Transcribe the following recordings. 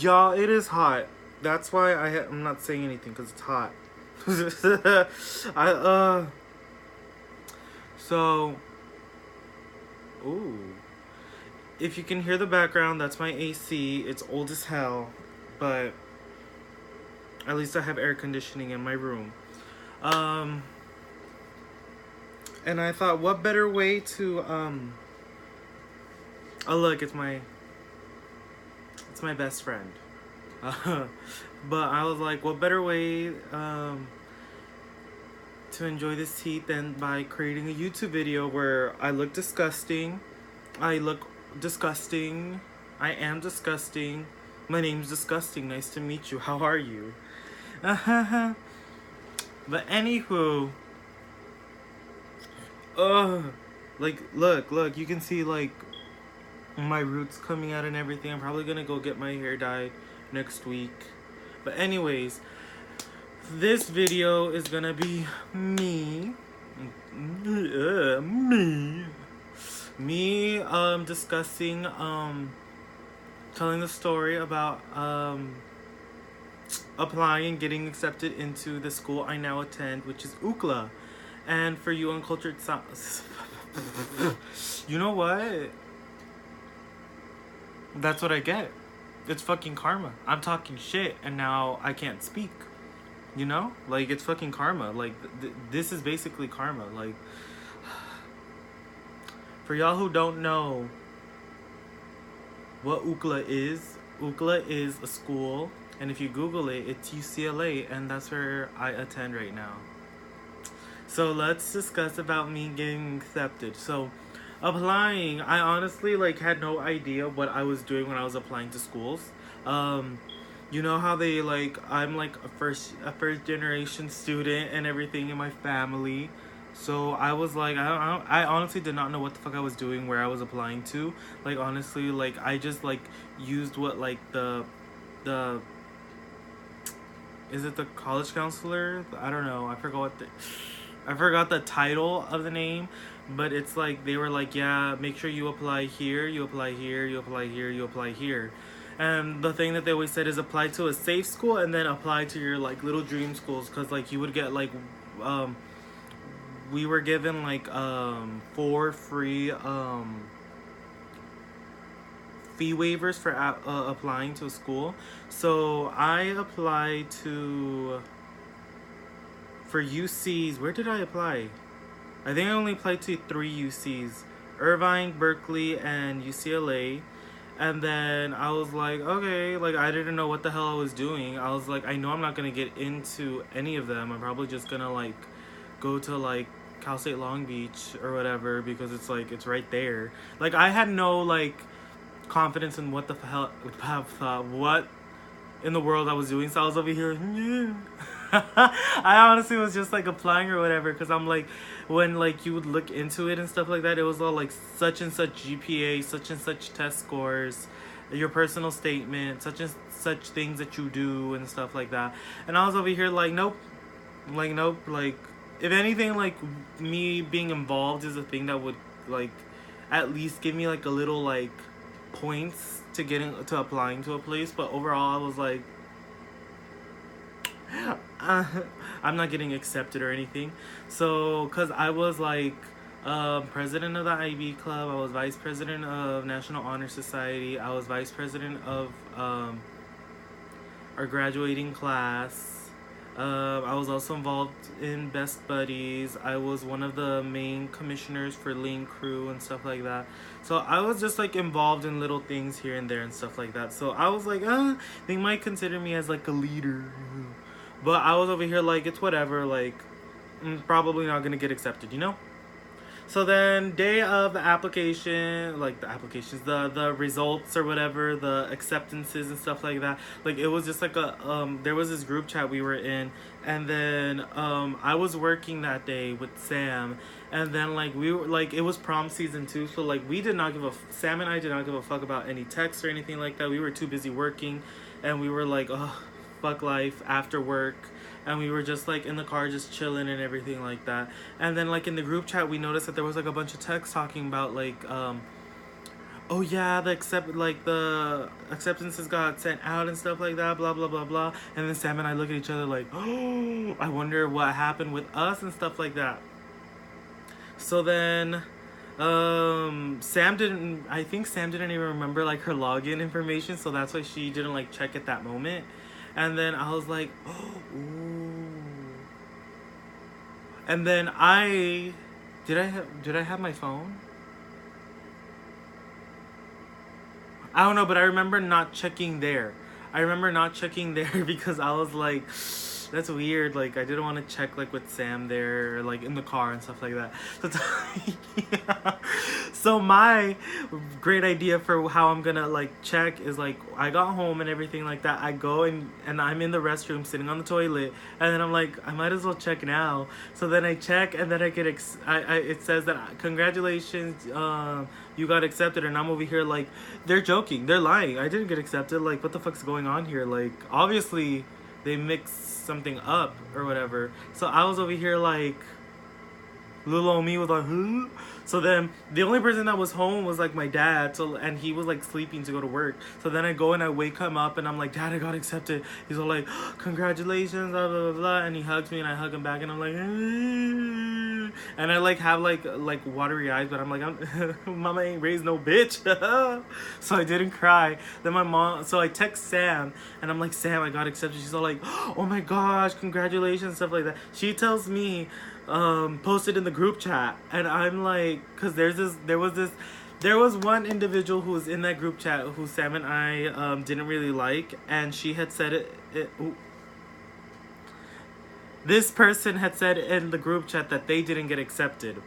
Y'all, it is hot. That's why I'm not saying anything, because it's hot. I, so, ooh. If you can hear the background, that's my AC. It's old as hell, but at least I have air conditioning in my room. And I thought, what better way to, oh look, it's my best friend. But I was like, what better way to enjoy this heat than by creating a YouTube video where I look disgusting. I look disgusting. I am disgusting. My name's Disgusting. Nice to meet you. How are you? But anywho, like, look, you can see, like, my roots coming out and everything. I'm probably gonna go get my hair dyed next week. But anyways, this video is gonna be me discussing, telling the story about, applying and getting accepted into the school I now attend, which is UCLA. And for you uncultured you know what? That's what I get. It's fucking karma. I'm talking shit and now I can't speak. You know? Like, it's fucking karma. Like, this is basically karma. Like, for y'all who don't know what UCLA is a school, and if you Google it, it's UCLA, and that's where I attend right now. So let's discuss about me getting accepted. So, applying, I honestly, like, had no idea what I was doing when I was applying to schools. You know how they, like, I'm like a first generation student and everything in my family. So I was like, I honestly did not know what the fuck I was doing where I was applying to. Like, honestly, like, I just, like, used what, like, is it the college counselor? I don't know. I forgot the title of the name, but it's like, they were like, yeah, make sure you apply here, you apply here, you apply here, you apply here. And the thing that they always said is apply to a safe school and then apply to your, like, little dream schools, because, like, you would get, like, we were given, like, 4 free fee waivers for applying to a school. So I applied for UCs. Where did I apply? I think I only applied to 3 UCs: Irvine, Berkeley, and UCLA. And then I was like, okay, like, I didn't know what the hell I was doing. I was like, I know I'm not gonna get into any of them. I'm probably just gonna, like, go to, like, Cal State Long Beach or whatever, because it's like, it's right there. Like, I had no, like, confidence in what the hell, what in the world I was doing. So I was over here, yeah. I honestly was just, like, applying or whatever, because I'm like, when, like, you would look into it and stuff like that, it was all like such and such GPA, such and such test scores, your personal statement, such and such things that you do and stuff like that. And I was over here like, nope, like, if anything, like, me being involved is a thing that would, like, at least give me, like, a little, like, points to getting to applying to a place. But overall, I was like, I'm not getting accepted or anything. So, because I was, like, president of the IB Club, I was vice president of National Honor Society, I was vice president of our graduating class. I was also involved in Best Buddies. I was one of the main commissioners for Lean Crew and stuff like that. So I was just, like, involved in little things here and there and stuff like that. So I was like, they might consider me as, like, a leader. But I was over here like, it's whatever, like, I'm probably not gonna get accepted, you know? So then, day of the application, like, the results or whatever, the acceptances and stuff like that, like, it was just like there was this group chat we were in, and then, I was working that day with Sam, and then, like, we were, like, it was prom season too, so, like, Sam and I did not give a fuck about any texts or anything like that. We were too busy working, and we were like, fuck life after work, and we were just, like, in the car just chilling and everything like that. And then, like, in the group chat we noticed that there was, like, a bunch of texts talking about, like, oh yeah, the acceptances got sent out and stuff like that, blah blah blah blah. And then Sam and I look at each other like, oh, I wonder what happened with us and stuff like that. So then, Sam didn't. I think Sam didn't even remember like her login information, so that's why she didn't like check at that moment. And then I was like, oh, ooh. And then did I have my phone? I don't know, but I remember not checking there. I remember not checking there because I was like, that's weird. Like, I didn't want to check, like, with Sam there, or, like, in the car and stuff like that. So, yeah. So my great idea for how I'm gonna, like, check is, like, I got home and everything like that. I go and I'm in the restroom sitting on the toilet. And then I'm like, I might as well check now. So then I check and then I get, it says that, congratulations, you got accepted. And I'm over here like, they're joking. They're lying. I didn't get accepted. Like, what the fuck's going on here? Like, obviously they mixed something up or whatever. So I was over here like, little old me was like, huh? So then the only person that was home was like my dad. So, and he was like sleeping to go to work. So then I go and I wake him up and I'm like, Dad, I got accepted. He's all like, congratulations, blah blah blah blah. And he hugs me and I hug him back and I'm like, and I like have like watery eyes, but I'm like, Mama ain't raised no bitch. So I didn't cry. Then my mom, so I text Sam and I'm like, Sam, I got accepted. She's all like, oh my gosh, congratulations, stuff like that. She tells me, posted in the group chat, and I'm like, because there was one individual who was in that group chat who Sam and I didn't really like, and she had said this person had said in the group chat that they didn't get accepted.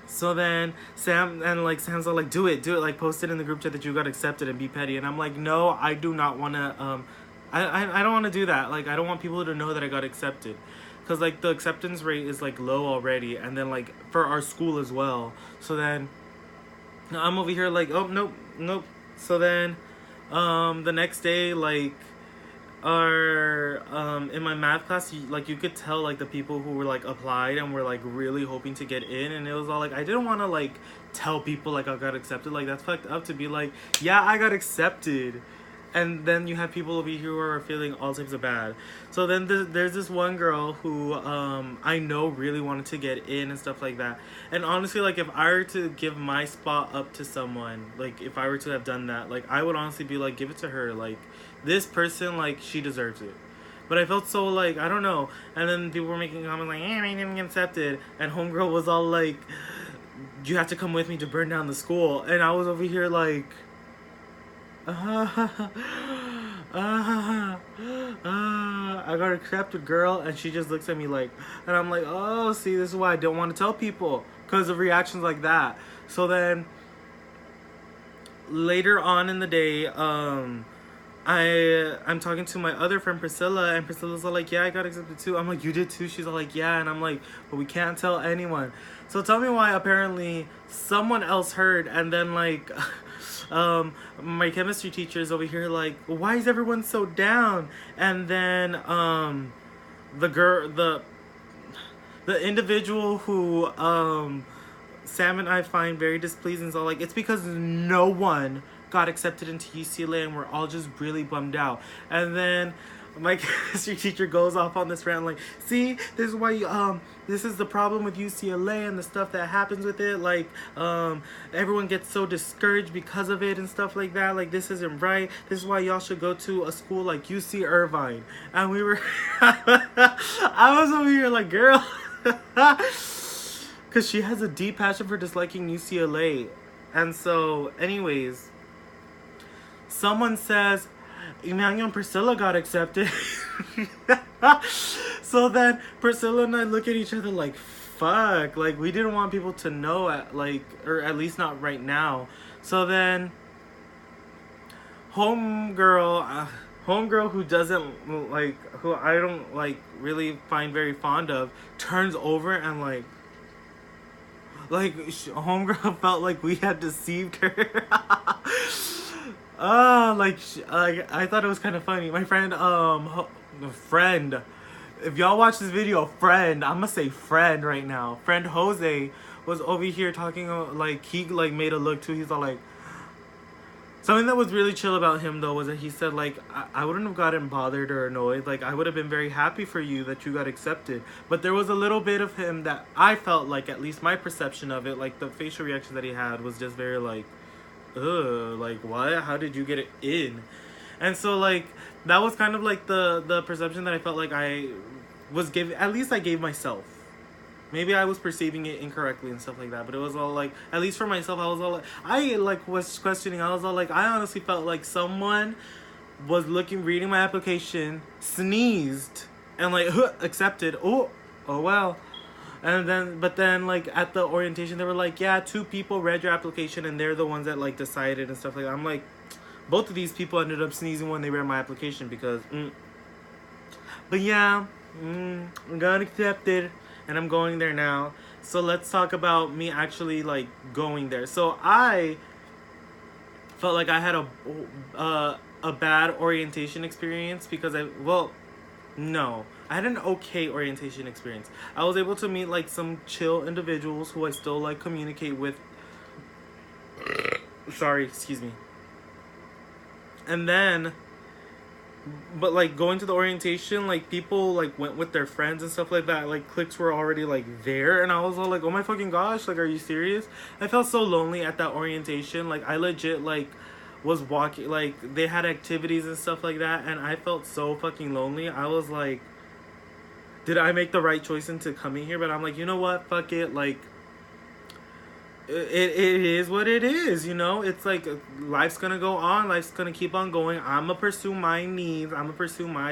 So then Sam's all like, do it, like post it in the group chat that you got accepted and be petty. And I'm like, no, I do not want to, I don't want to do that. Like, I don't want people to know that I got accepted. Because, like, the acceptance rate is, like, low already. And then, like, for our school as well. So then, I'm over here, like, oh, nope. So then, the next day, like, in my math class, you could tell, like, the people who were, like, applied and were, like, really hoping to get in. And it was all, like, I didn't want to, like, tell people, like, I got accepted. Like, that's fucked up to be like, yeah, I got accepted. And then you have people over here who are feeling all types of bad. So then there's this one girl who I know really wanted to get in and stuff like that. And honestly, like, if I were to give my spot up to someone, like, if I were to have done that, like, I would honestly be like, give it to her. Like, this person, like, she deserves it. But I felt so, like, I don't know. And then people were making comments like, I didn't get accepted. And homegirl was all like, you have to come with me to burn down the school. And I was over here like, I got accepted, girl. And she just looks at me like, and I'm like, oh, see, this is why I don't want to tell people, because of reactions like that. So then later on in the day, I'm talking to my other friend Priscilla, and Priscilla's all like, yeah, I got accepted too. I'm like, you did too? She's all like, yeah. And I'm like, but we can't tell anyone. So tell me why apparently someone else heard. And then like my chemistry teacher is over here like, why is everyone so down? And then the individual who Sam and I find very displeasing is all like, it's because no one got accepted into UCLA and we're all just really bummed out. And then my chemistry teacher goes off on this rant like, see, this is why this is the problem with UCLA and the stuff that happens with it. Like, everyone gets so discouraged because of it and stuff like that. Like, this isn't right. This is why y'all should go to a school like UC Irvine. And we were, I was over here like, girl, because she has a deep passion for disliking UCLA. And so, anyways, someone says, Emmanuel and Priscilla got accepted. So then Priscilla and I look at each other like, fuck. Like, we didn't want people to know, or at least not right now. So then homegirl who doesn't like, who I don't like really find very fond of, turns over and like homegirl felt like we had deceived her. I thought it was kind of funny. My friend, if y'all watch this video, I'm gonna say friend right now. Friend Jose was over here talking, like, he, like, made a look too. He's all like, Something that was really chill about him though was that he said like I wouldn't have gotten bothered or annoyed. Like I would have been very happy for you that you got accepted. But there was a little bit of him that I felt like, at least my perception of it, like the facial reaction that he had was just very like, ugh, like what? How did you get it in? And so like that was kind of like the perception that I felt like I was giving. At least I gave myself. Maybe I was perceiving it incorrectly and stuff like that, but it was all like, at least for myself, I was all like, I like was questioning. I was all like, I honestly felt like someone was reading my application, sneezed, and like accepted. Oh well. But then like at the orientation, they were like, yeah, 2 people read your application, and they're the ones that like decided and stuff like that. I'm like, both of these people ended up sneezing when they read my application because. But yeah, I got accepted. And I'm going there now. So let's talk about me actually like going there. So I felt like I had a bad orientation experience because no, I had an okay orientation experience. I was able to meet like some chill individuals who I still like communicate with. Sorry, excuse me. And then, but like going to the orientation, like people like went with their friends and stuff like that. Like cliques were already like there, and I was all like, oh my fucking gosh, like are you serious? I felt so lonely at that orientation. Like I legit like was walking, like they had activities and stuff like that, and I felt so fucking lonely. I was like, did I make the right choice into coming here? But I'm like, you know what, fuck it, like it is what it is, you know. It's like life's gonna go on, life's gonna keep on going. I'm gonna pursue my needs, I'm gonna pursue my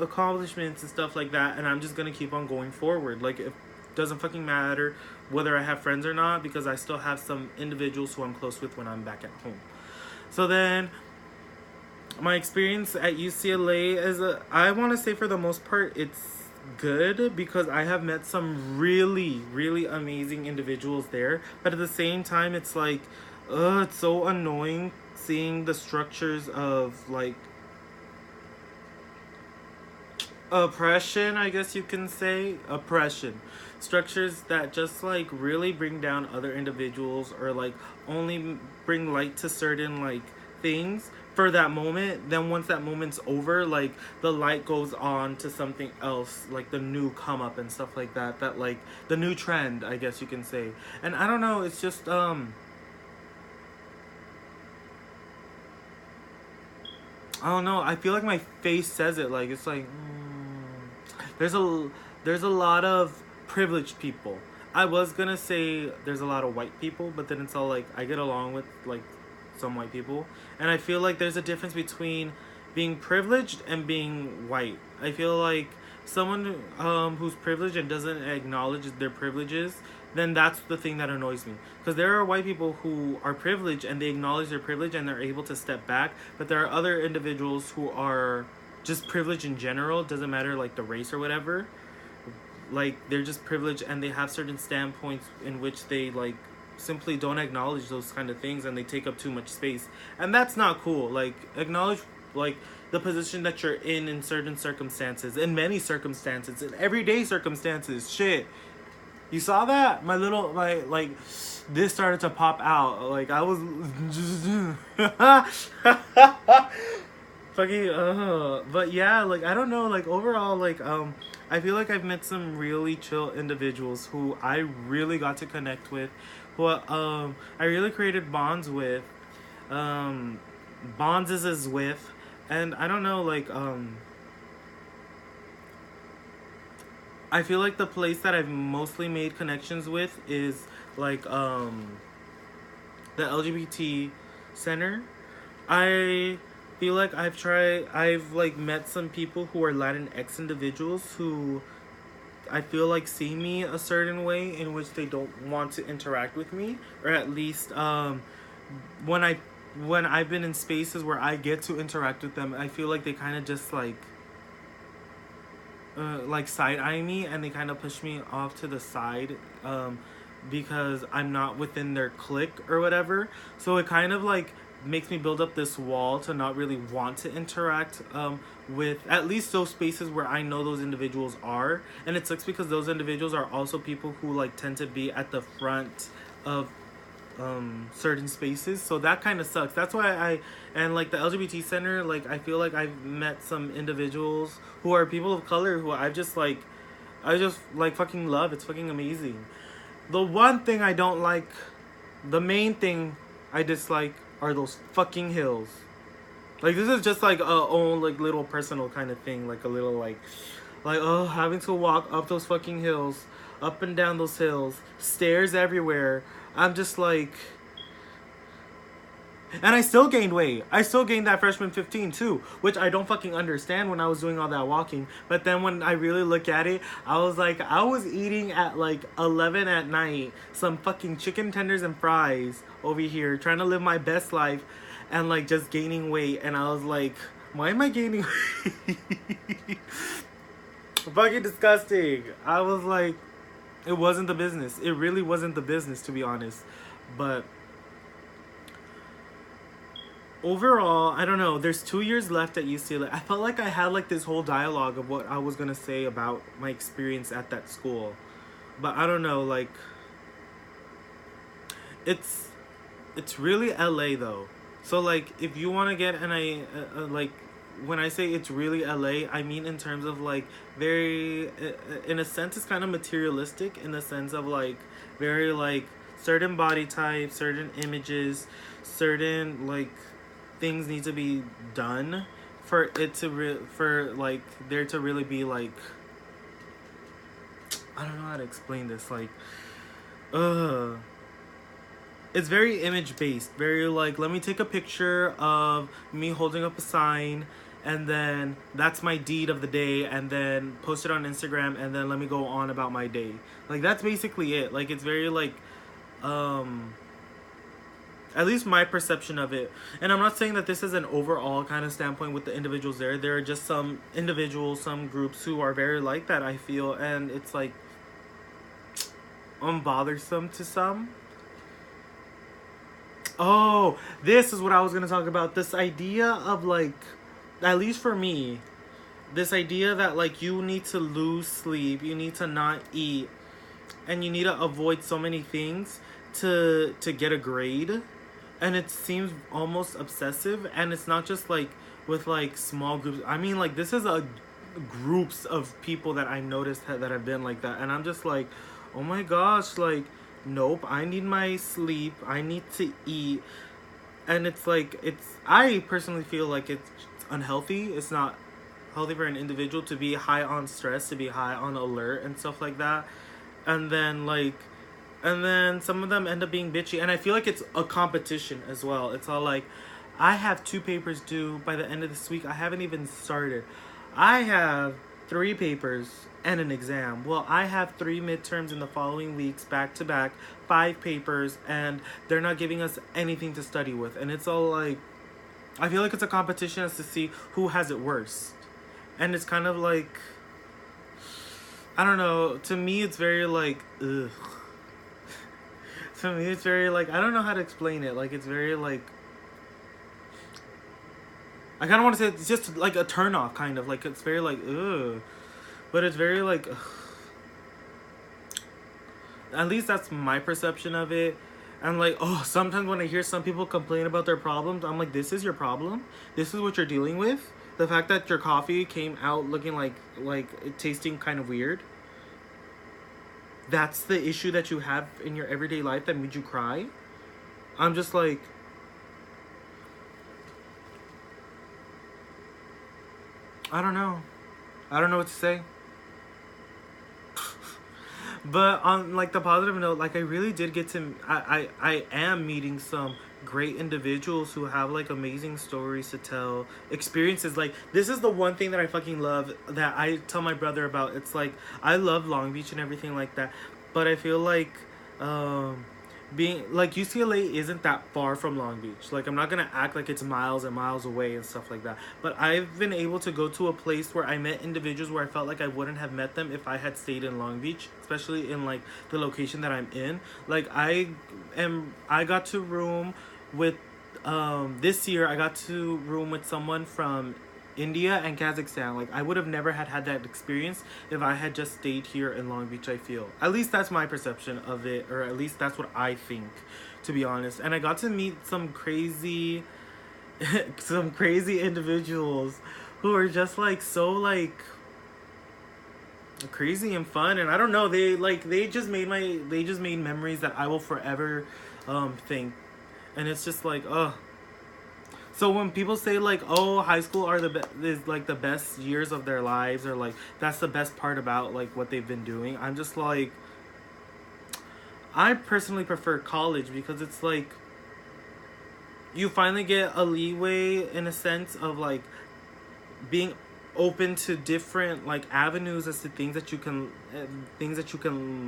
accomplishments and stuff like that, and I'm just gonna keep on going forward. Like it doesn't fucking matter whether I have friends or not, because I still have some individuals who I'm close with when I'm back at home. So then my experience at UCLA is I want to say for the most part it's good, because I have met some really, really amazing individuals there. But at the same time, it's like, it's so annoying seeing the structures of like oppression, I guess you can say. Oppression. Structures that just like really bring down other individuals, or like only bring light to certain like things for that moment. Then once that moment's over, like the light goes on to something else, like the new come up and stuff like that, that like the new trend, I guess you can say. And I don't know, it's just I don't know, I feel like my face says it. Like it's like there's a lot of privileged people. I was gonna say there's a lot of white people, but then it's all like I get along with like some white people, and I feel like there's a difference between being privileged and being white. I feel like someone who's privileged and doesn't acknowledge their privileges, then that's the thing that annoys me. Because there are white people who are privileged and they acknowledge their privilege and they're able to step back, but there are other individuals who are just privileged in general, doesn't matter like the race or whatever, like they're just privileged and they have certain standpoints in which they like simply don't acknowledge those kind of things, and they take up too much space, and that's not cool. Like acknowledge like the position that you're in certain circumstances, in many circumstances, in everyday circumstances. Shit, you saw that? My like this started to pop out, like I was fucking but yeah, like I don't know, like overall, like I feel like I've met some really chill individuals who I really got to connect with, who I really created bonds with, bonds is with, and I don't know, like I feel like the place that I've mostly made connections with is like the LGBT center. I feel like I've like met some people who are Latinx individuals who I feel like see me a certain way in which they don't want to interact with me, or at least when I've been in spaces where I get to interact with them, I feel like they kind of just like side eye me, and they kind of push me off to the side because I'm not within their clique or whatever. So it kind of like makes me build up this wall to not really want to interact with at least those spaces where I know those individuals are. And it sucks because those individuals are also people who like tend to be at the front of certain spaces, so that kind of sucks. That's why and like the LGBT center, like I feel like I've met some individuals who are people of color who I just like fucking love. It's fucking amazing. The one thing I don't like, the main thing I dislike, are those fucking hills. Like this is just like a own like little personal kind of thing, like a little like oh, having to walk up those fucking hills, up and down those hills, stairs everywhere. I'm just like, and I still gained weight. I still gained that freshman 15 too, which I don't fucking understand when I was doing all that walking. But then when I really look at it, I was like, I was eating at like 11 at night some fucking chicken tenders and fries over here, trying to live my best life, and like just gaining weight. And I was like, why am I gaining weight? Fucking disgusting. I was like, it wasn't the business. It really wasn't the business, to be honest. But overall, I don't know. There's 2 years left at UCLA. I felt like I had like this whole dialogue of what I was gonna say about my experience at that school, but I don't know. Like, it's it's really LA though. So like, if you want to get an like, when I say it's really LA, I mean in terms of like very, in a sense, it's kind of materialistic in the sense of like very like certain body types, certain images, certain like things need to be done for it to for like there to really be like, I don't know how to explain this, like uh it's very image based, very like, let me take a picture of me holding up a sign, and then that's my deed of the day, and then post it on Instagram, and then let me go on about my day. Like that's basically it. Like it's very like um at least my perception of it. And I'm not saying that this is an overall kind of standpoint with the individuals there. There are just some individuals, some groups who are very like that, I feel, and it's like unbothersome to some. Oh, this is what I was gonna talk about. This idea of like, at least for me, this idea that like you need to lose sleep, you need to not eat, and you need to avoid so many things to get a grade. And it seems almost obsessive, and it's not just like with like small groups. I mean, like this is a groups of people that I noticed that have been like that, and I'm just like, oh my gosh, like nope, I need my sleep, I need to eat. And it's like, it's, I personally feel like it's unhealthy. It's not healthy for an individual to be high on stress, to be high on alert and stuff like that. And then like, and then some of them end up being bitchy, and I feel like it's a competition as well. It's all like, I have 2 papers due by the end of this week, I haven't even started. I have 3 papers and an exam. Well, I have 3 midterms in the following weeks, back to back, 5 papers, and they're not giving us anything to study with. And it's all like, I feel like it's a competition as to see who has it worse. And it's kind of like, I don't know, to me it's very like, ugh. To me it's very like, I don't know how to explain it. Like it's very like, I kind of want to say it's just like a turn off, kind of like, it's very like ugh, but it's very like ugh. At least that's my perception of it. And like, oh, sometimes when I hear some people complain about their problems, I'm like, this is your problem, this is what you're dealing with, the fact that your coffee came out looking like it tasting kind of weird. That's the issue that you have in your everyday life that made you cry. I'm just like, I don't know. I don't know what to say. But on like the positive note, like I really did get to, I am meeting some great individuals who have like amazing stories to tell, experiences. Like this is the one thing that I fucking love, that I tell my brother about. It's like, I love Long Beach and everything like that, but I feel like being like, UCLA isn't that far from Long Beach. Like I'm not gonna act like it's miles and miles away and stuff like that, but I've been able to go to a place where I met individuals where I felt like I wouldn't have met them if I had stayed in Long Beach, especially in like the location that I'm in. Like I got to room with this year I got to room with someone from India and Kazakhstan. Like I would have never had that experience if I had just stayed here in Long Beach. I feel, at least that's my perception of it, or at least that's what I think, to be honest. And I got to meet some crazy some crazy individuals who are just like so like crazy and fun. And I don't know, they just made memories that I will forever think. And it's just like, oh. So when people say like, oh, high school is like the best years of their lives, or like that's the best part about like what they've been doing, I'm just like, I personally prefer college, because it's like you finally get a leeway in a sense of like being open to different like avenues as to things that you can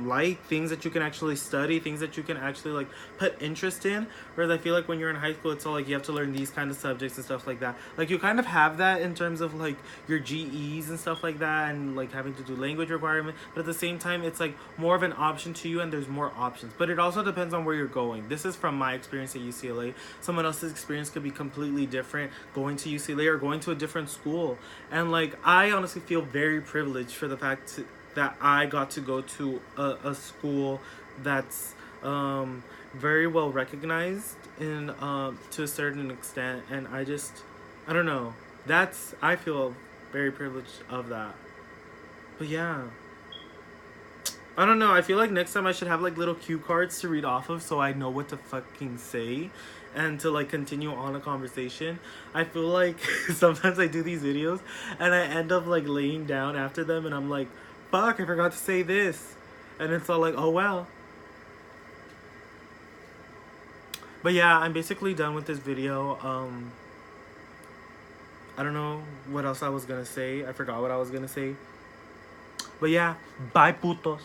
like, things that you can actually study, things that you can actually like put interest in. Whereas I feel like when you're in high school, it's all like you have to learn these kind of subjects and stuff like that. Like you kind of have that in terms of like your GEs and stuff like that, and like having to do language requirement, but at the same time it's like more of an option to you, and there's more options. But it also depends on where you're going. This is from my experience at UCLA. Someone else's experience could be completely different going to UCLA or going to a different school. And like I honestly feel very privileged for the fact that I got to go to a school that's very well recognized in to a certain extent. And I don't know, I feel very privileged of that. But yeah, I don't know, I feel like next time I should have like little cue cards to read off of, so I know what to fucking say and to like continue on a conversation. I feel like sometimes I do these videos and I end up like laying down after them, and I'm like, fuck, I forgot to say this. And it's all like, oh well. But yeah, I'm basically done with this video. I don't know what else I was gonna say. I forgot what I was gonna say. But yeah, bye putos.